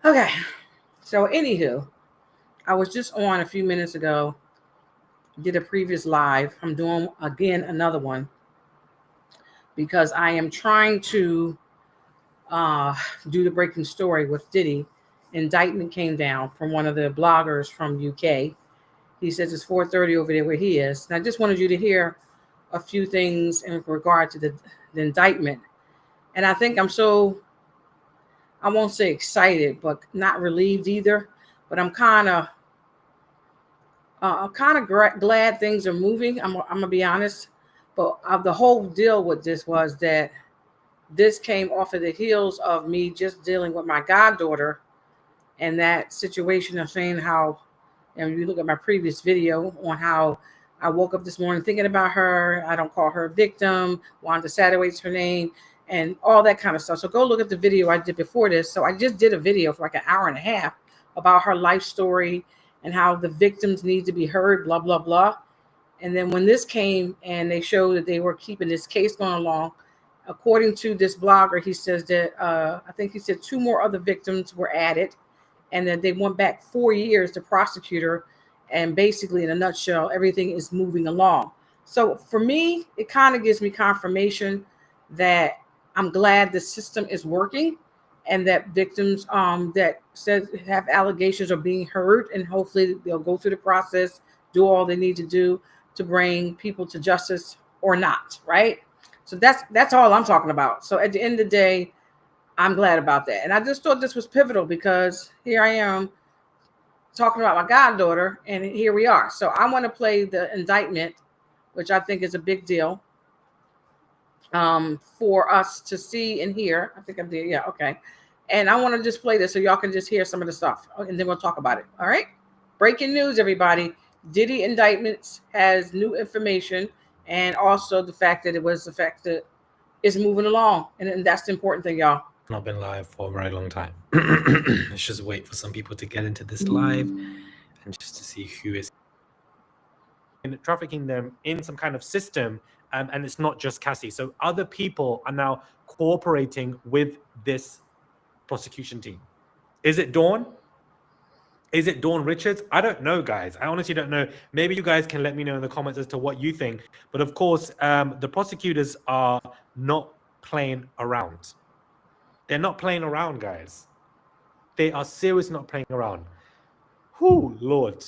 Okay. So, anywho, I was just on a few minutes ago, did a previous live. I'm doing again another one because I am trying to uh, do the breaking story with Diddy. Indictment came down from one of the bloggers from UK. He says it's 4:30 over there where he is. And I just wanted you to hear a few things in regard to the indictment. And I think I'm so, I won't say excited, but not relieved either. But I'm kind of glad things are moving. I'm gonna be honest. But the whole deal with this was that this came off of the heels of me just dealing with my goddaughter and that situation of saying how, and you look at my previous video on how I woke up this morning thinking about her. I don't call her a victim. Wanda Satterway's her name, and all that kind of stuff. So go look at the video I did before this. So I just did a video for like an hour and a half about her life story and how the victims need to be heard, blah, blah, blah. And then when this came and they showed that they were keeping this case going along, according to this blogger, he says that I think he said two more other victims were added, and then they went back 4 years to prosecutor, and basically in a nutshell everything is moving along. So for me it kind of gives me confirmation that I'm glad the system is working and that victims that says have allegations are being heard, and hopefully they'll go through the process, do all they need to do to bring people to justice or not, right? So that's all I'm talking about. So at the end of the day, I'm glad about that. And I just thought this was pivotal because here I am talking about my goddaughter, and here we are. So I want to play the indictment, which I think is a big deal for us to see and hear. I think I did. Yeah, okay. And I want to just play this so y'all can just hear some of the stuff, and then we'll talk about it. All right. Breaking news, everybody. Diddy Indictments has new information, and also the fact that it's moving along. And that's the important thing, y'all. Not been live for a very long time. Let's just wait for some people to get into this live and just to see who is trafficking them in some kind of system. And it's not just Cassie. So other people are now cooperating with this prosecution team. Is it Dawn? Is it Dawn Richards? I don't know, guys. I honestly don't know. Maybe you guys can let me know in the comments as to what you think. But of course, the prosecutors are not playing around. They're not playing around, guys. They are seriously not playing around. Whew, Lord.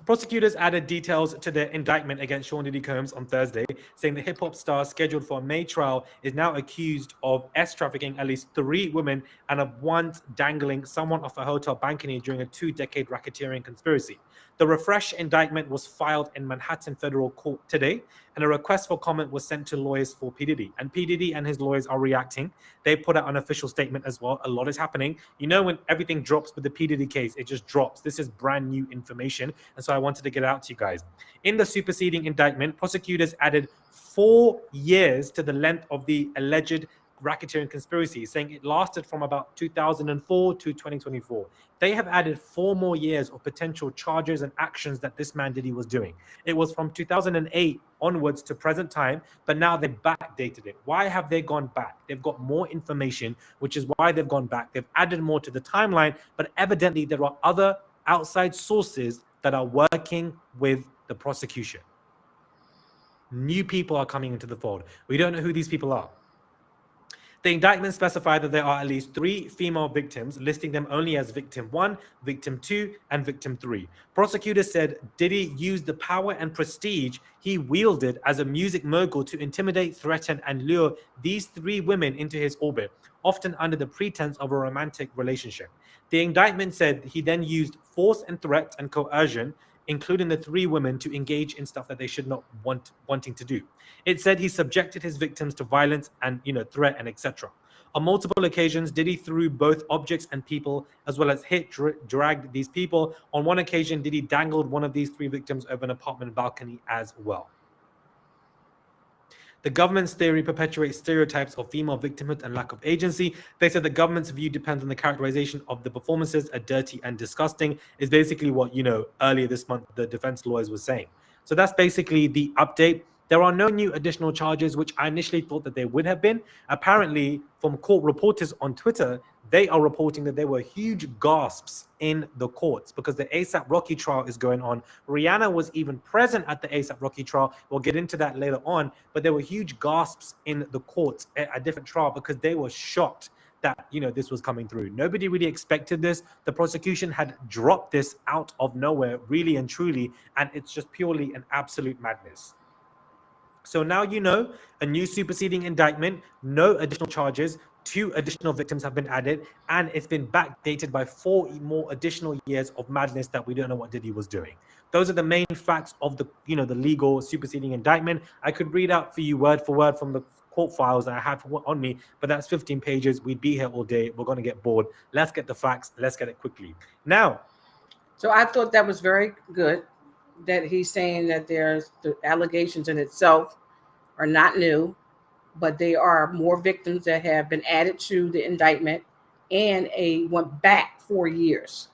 Prosecutors added details to the indictment against Sean Diddy Combs on Thursday, saying the hip-hop star scheduled for a May trial is now accused of trafficking at least 3 women and of once dangling someone off a hotel balcony during a 2-decade racketeering conspiracy. The refreshed indictment was filed in Manhattan Federal Court today, and a request for comment was sent to lawyers for P. Diddy. And P. Diddy and his lawyers are reacting. They put out an official statement as well. A lot is happening. You know, when everything drops with the P. Diddy case, it just drops. This is brand new information, and so I wanted to get it out to you guys. In the superseding indictment, prosecutors added 4 years to the length of the alleged racketeering conspiracy, saying it lasted from about 2004 to 2024. They have added 4 more years of potential charges and actions that this man Diddy was doing. It was from 2008 onwards to present time, but now they backdated it. Why have they gone back? They've got more information, which is why they've gone back. They've added more to the timeline, but evidently there are other outside sources that are working with the prosecution. New people are coming into the fold. We don't know who these people are. The indictment specified that there are at least 3 female victims, listing them only as victim 1, victim 2, and victim 3. Prosecutors said Diddy used the power and prestige he wielded as a music mogul to intimidate, threaten, and lure these 3 women into his orbit, often under the pretense of a romantic relationship. The indictment said he then used force and threat and coercion, including the 3 women, to engage in stuff that they should not wanting to do. It said he subjected his victims to violence and, threat and etc. On multiple occasions, Diddy threw both objects and people, as well as dragged these people. On one occasion, Diddy dangled one of these 3 victims over an apartment balcony as well. The government's theory perpetuates stereotypes of female victimhood and lack of agency. They said the government's view depends on the characterization of the performances as dirty and disgusting, is basically what, earlier this month, the defense lawyers were saying. So that's basically the update. There are no new additional charges, which I initially thought that there would have been. Apparently, from court reporters on Twitter, they are reporting that there were huge gasps in the courts because the ASAP Rocky trial is going on. Rihanna was even present at the ASAP Rocky trial. We'll get into that later on, but there were huge gasps in the courts at a different trial because they were shocked that, you know, this was coming through. Nobody really expected this. The prosecution had dropped this out of nowhere, really and truly, and it's just purely an absolute madness. So now you know, a new superseding indictment, no additional charges, 2 additional victims have been added, and it's been backdated by 4 more additional years of madness that we don't know what Diddy was doing. Those are the main facts of the, you know, the legal superseding indictment. I could read out for you word for word from the court files that I have on me, but that's 15 pages. We'd be here all day. We're going to get bored. Let's get the facts. Let's get it quickly. Now, So I thought that was very good that he's saying that there's the allegations in itself are not new, but they are more victims that have been added to the indictment and went back 4 years.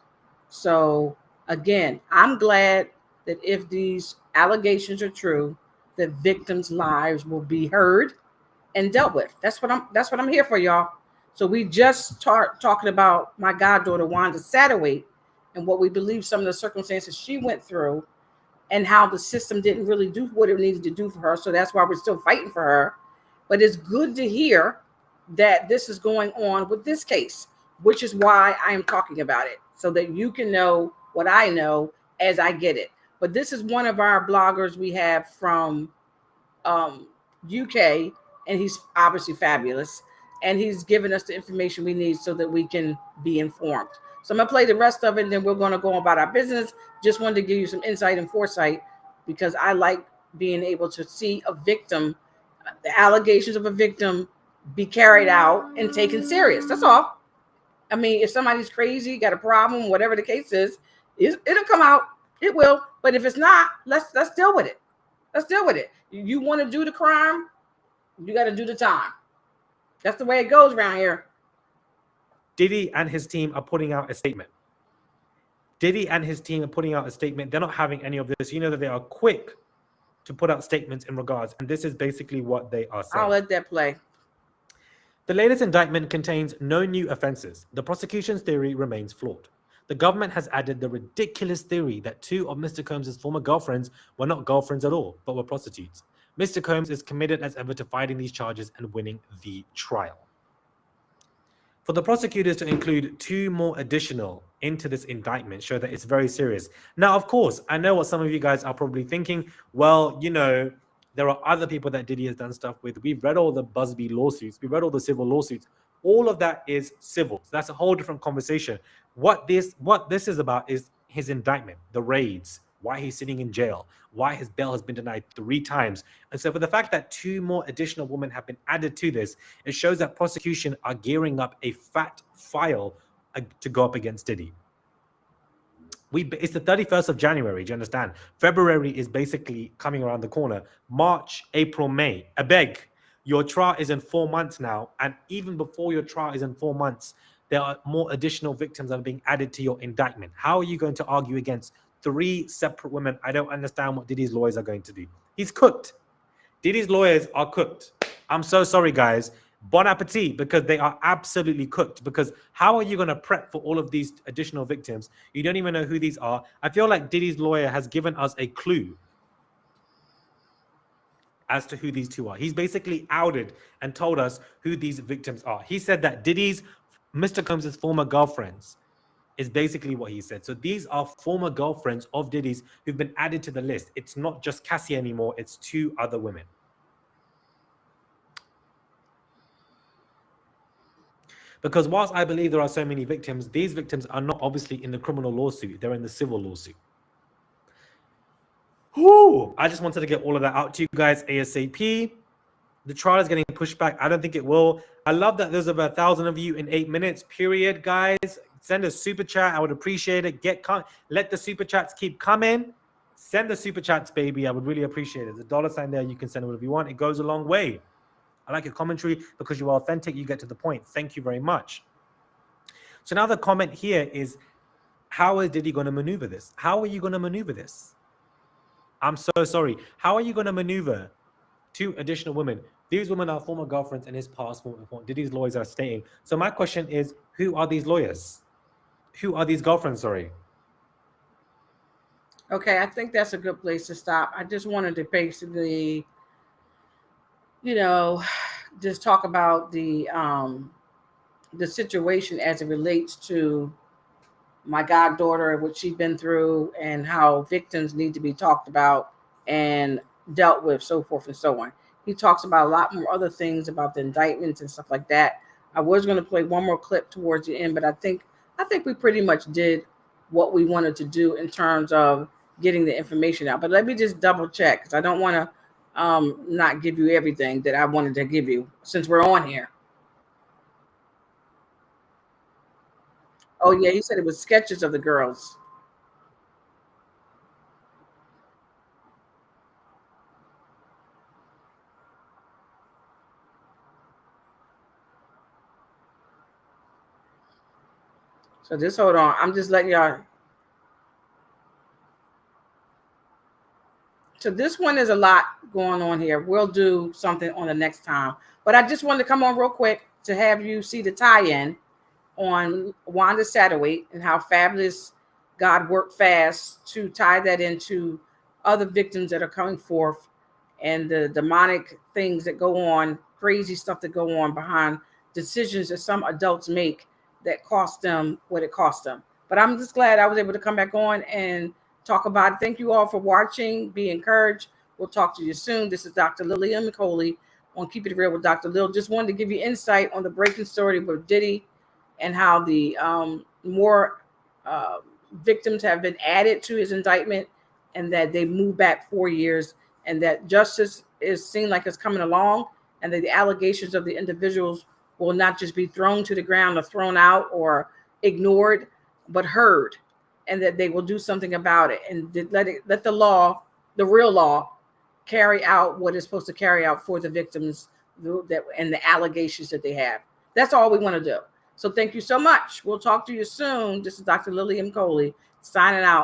So again, I'm glad that if these allegations are true, the victims' lives will be heard and dealt with. That's what I'm here for, y'all. So we just talking about my goddaughter Wanda Satterwhite and what we believe some of the circumstances she went through and how the system didn't really do what it needed to do for her. So that's why we're still fighting for her. But it's good to hear that this is going on with this case, which is why I am talking about it, so that you can know what I know as I get it. But this is one of our bloggers we have from UK, and he's obviously fabulous. And he's given us the information we need so that we can be informed. So I'm going to play the rest of it, and then we're going to go about our business. Just wanted to give you some insight and foresight because I like being able to see a victim, the allegations of a victim be carried out and taken serious. That's all. I mean, if somebody's crazy, got a problem, whatever the case is, it'll come out. It will. But if it's not, let's deal with it. Let's deal with it. You want to do the crime, you got to do the time. That's the way it goes around here. Diddy and his team are putting out a statement. Diddy and his team are putting out a statement. They're not having any of this. You know that they are quick to put out statements in regards, and this is basically what they are saying. I'll let that play. The latest indictment contains no new offenses. The prosecution's theory remains flawed. The government has added the ridiculous theory that 2 of Mr. Combs' former girlfriends were not girlfriends at all, but were prostitutes. Mr. Combs is committed as ever to fighting these charges and winning the trial. For the prosecutors to include 2 more additional into this indictment show that it's very serious. Now, of course, I know what some of you guys are probably thinking. Well, you know, there are other people that Diddy has done stuff with. We've read all the Busby lawsuits. We've read all the civil lawsuits. All of that is civil. So that's a whole different conversation. What this is about is his indictment, the raids, why he's sitting in jail, why his bail has been denied 3 times. And so for the fact that 2 more additional women have been added to this, it shows that prosecution are gearing up a fat file to go up against Diddy. It's the 31st of January, do you understand? February is basically coming around the corner. March, April, May. I beg, your trial is in 4 months now. And even before your trial is in 4 months, there are more additional victims that are being added to your indictment. How are you going to argue against 3 separate women? I don't understand what Diddy's lawyers are going to do. He's cooked. Diddy's lawyers are cooked. I'm so sorry, guys. Bon appetit, because they are absolutely cooked. Because how are you going to prep for all of these additional victims? You don't even know who these are. I feel like Diddy's lawyer has given us a clue as to who these 2 are. He's basically outed and told us who these victims are. He said that Mr. Combs' former girlfriends is basically what he said. So these are former girlfriends of Diddy's who've been added to the list. It's not just Cassie anymore. It's 2 other women. Because whilst I believe there are so many victims, these victims are not obviously in the criminal lawsuit. They're in the civil lawsuit. Whew, I just wanted to get all of that out to you guys ASAP. The trial is getting pushed back. I don't think it will. I love that there's over 1,000 of you in 8 minutes, period, guys. Send a super chat. I would appreciate it. Let the super chats keep coming. Send the super chats, baby. I would really appreciate it. There's a $ sign there. You can send it whatever you want. It goes a long way. I like your commentary because you are authentic. You get to the point. Thank you very much. So now the comment here is, how is Diddy going to maneuver this? How are you going to maneuver this? I'm so sorry. How are you going to maneuver 2 additional women. These women are former girlfriends in his past, from what Diddy's lawyers are stating. So my question is, who are these lawyers? Who are these girlfriends? Sorry. Okay, I think that's a good place to stop. I just wanted to basically, you know, just talk about the situation as it relates to my goddaughter, what she's been through, and how victims need to be talked about and dealt with, so forth and so on. He talks about a lot more other things about the indictments and stuff like that. I was going to play one more clip towards the end, but I think we pretty much did what we wanted to do in terms of getting the information out. But let me just double check, because I don't want to not give you everything that I wanted to give you since we're on here. Oh yeah, he said it was sketches of the girls. So just hold on. I'm just letting y'all. So this one is a lot going on here. We'll do something on the next time. But I just wanted to come on real quick to have you see the tie-in on Wanda Satterwhite and how fabulous God worked fast to tie that into other victims that are coming forth and the demonic things that go on, crazy stuff that go on behind decisions that some adults make that cost them what it cost them. But I'm just glad I was able to come back on and talk about it. Thank you all for watching. Be encouraged. We'll talk to you soon. This is Dr. Lillie and Coley on Keep It Real with Dr. Lil. Just wanted to give you insight on the breaking story with Diddy and how the more victims have been added to his indictment, and that they moved back 4 years, and that justice is seen like it's coming along, and that the allegations of the individuals will not just be thrown to the ground or thrown out or ignored, but heard, and that they will do something about it, and let the law, the real law, carry out what it's supposed to carry out for the victims that and the allegations that they have. That's all we want to do. So thank you so much. We'll talk to you soon. This is Dr. Lillie M. Coley signing out.